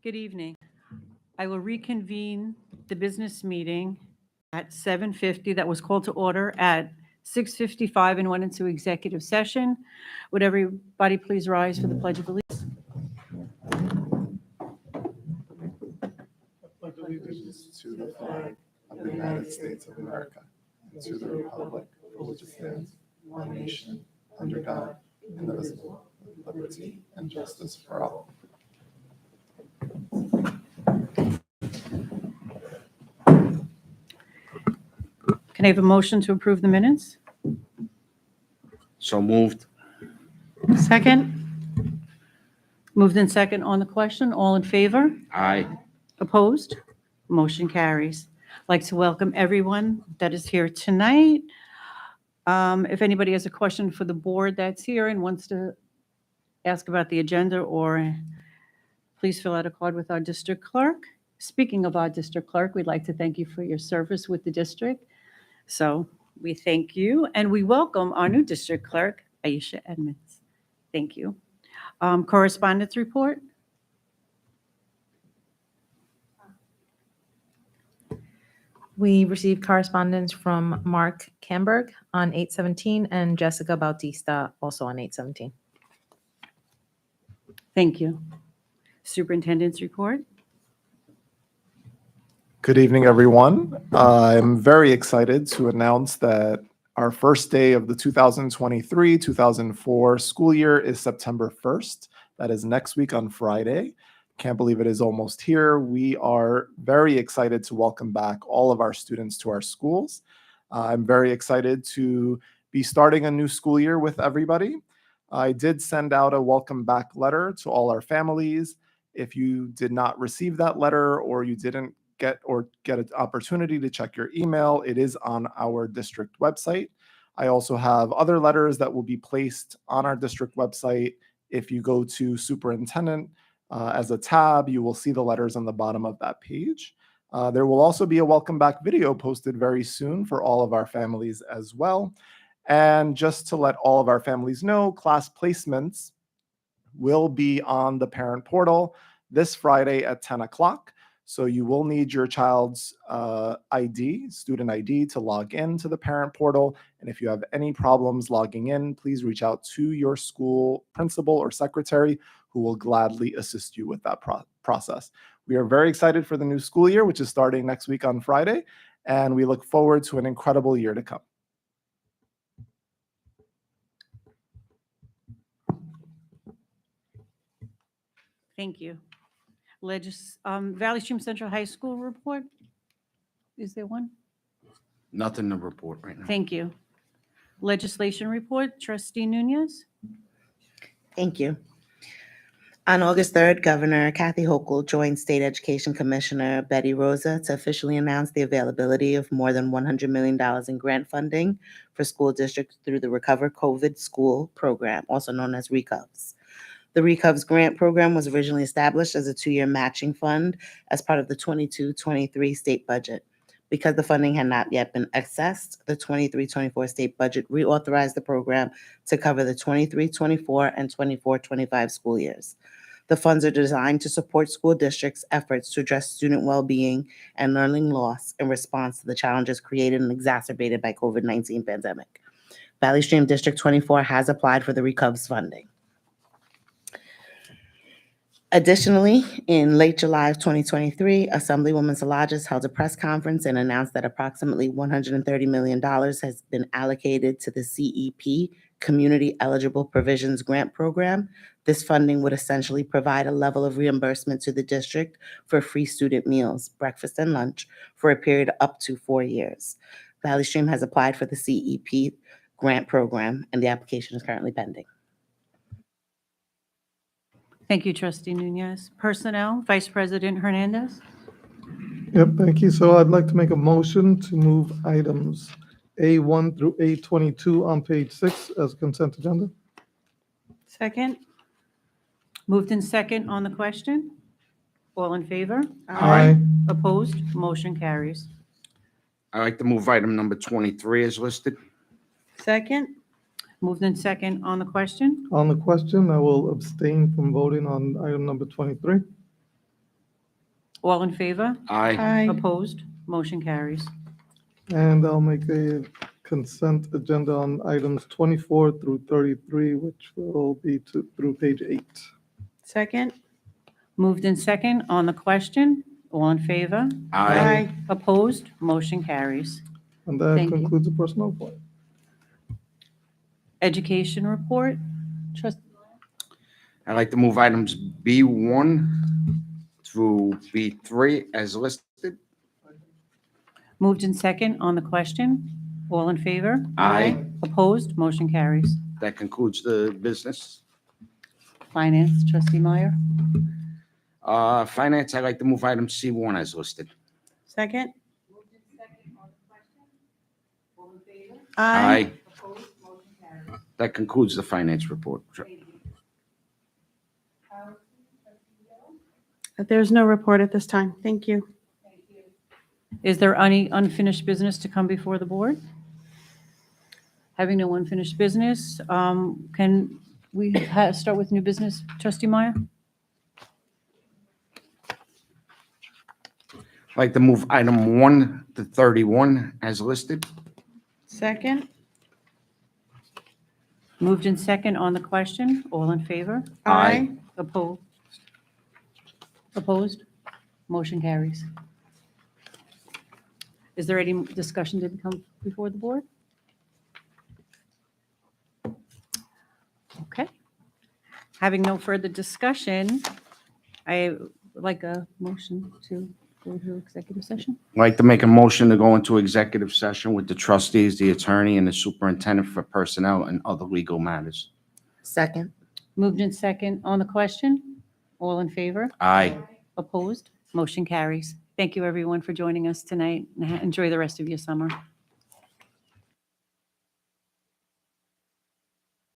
Good evening. I will reconvene the business meeting at 7:50 that was called to order at 6:55 and went into executive session. Would everybody please rise for the Pledge of Allegiance? Pledge allegiance to the flag of the United States of America and to the republic for which it stands, one nation, under God, indivisible, with liberty and justice for all. Can I have a motion to approve the minutes? So moved. Second? Moved in second on the question. All in favor? Aye. Opposed? Motion carries. I'd like to welcome everyone that is here tonight. If anybody has a question for the board that's here and wants to ask about the agenda, or please fill out a card with our district clerk. Speaking of our district clerk, we'd like to thank you for your service with the district. So we thank you, and we welcome our new district clerk, Aisha Edmonds. Thank you. Correspondence report? We received correspondence from Mark Camberg on 8/17 and Jessica Bautista also on 8/17. Thank you. Superintendent's report? Good evening, everyone. I'm very excited to announce that our first day of the 2023-2024 school year is September 1st. That is next week on Friday. Can't believe it is almost here. We are very excited to welcome back all of our students to our schools. I'm very excited to be starting a new school year with everybody. I did send out a welcome back letter to all our families. If you did not receive that letter or you didn't get an opportunity to check your email, it is on our district website. I also have other letters that will be placed on our district website. If you go to superintendent as a tab, you will see the letters on the bottom of that page. There will also be a welcome back video posted very soon for all of our families as well. And just to let all of our families know, class placements will be on the parent portal this Friday at 10 o'clock. So you will need your child's student ID to log in to the parent portal. And if you have any problems logging in, please reach out to your school principal or secretary who will gladly assist you with that process. We are very excited for the new school year, which is starting next week on Friday, and we look forward to an incredible year to come. Thank you. Valley Stream Central High School report? Is there one? Nothing to report right now. Thank you. Legislation report, Trustee Nunez? Thank you. On August 3rd, Governor Kathy Hochul joined State Education Commissioner Betty Rosa to officially announce the availability of more than $100 million in grant funding for school districts through the Recover COVID School Program, also known as RECOVS. The RECOVS grant program was originally established as a 2-year matching fund as part of the 22-23 state budget. Because the funding had not yet been accessed, the 23-24 state budget reauthorized the program to cover the 23-24 and 24-25 school years. The funds are designed to support school districts' efforts to address student well-being and learning loss in response to the challenges created and exacerbated by COVID-19 pandemic. Valley Stream District 24 has applied for the RECOVS funding. Additionally, in late July of 2023, Assemblywoman Salages held a press conference and announced that approximately $130 million has been allocated to the CEP, Community Eligible Provisions Grant Program. This funding would essentially provide a level of reimbursement to the district for free student meals, breakfast and lunch, for a period up to 4 years. Valley Stream has applied for the CEP grant program, and the application is currently pending. Thank you, Trustee Nunez. Personnel, Vice President Hernandez? Yep, thank you. So I'd like to make a motion to move items A1 through A22 on page 6 as consent agenda. Second? Moved in second on the question? All in favor? Aye. Opposed? Motion carries. I'd like to move item number 23 as listed. Second? Moved in second on the question? On the question, I will abstain from voting on item number 23. All in favor? Aye. Opposed? Motion carries. And I'll make a consent agenda on items 24 through 33, which will be through page 8. Second. Moved in second on the question. All in favor? Aye. Opposed? Motion carries. And that Thank you. concludes the personnel point. Education report. I'd like to move items B1 through B3 as listed. Moved in second on the question. All in favor? Aye. Opposed? Motion carries. That concludes the business. Finance, trustee Meyer. Finance, I'd like to move item C1 as listed. Second. Aye. That concludes the finance report. There's no report at this time. Thank you. Is there any unfinished business to come before the board? Having no unfinished business, can we start with new business, trustee Meyer? I'd like to move item 1 to 31 as listed. Second. Moved in second on the question. All in favor? Aye. Opposed? Opposed? Motion carries. Is there any discussion to come before the board? Okay. Having no further discussion, I would like a motion to go to executive session. I'd like to make a motion to go into executive session with the trustees, the attorney, and the superintendent for personnel and other legal matters. Second. Moved in second on the question. All in favor? Aye. Opposed? Motion carries. Thank you, everyone, for joining us tonight. Enjoy the rest of your summer.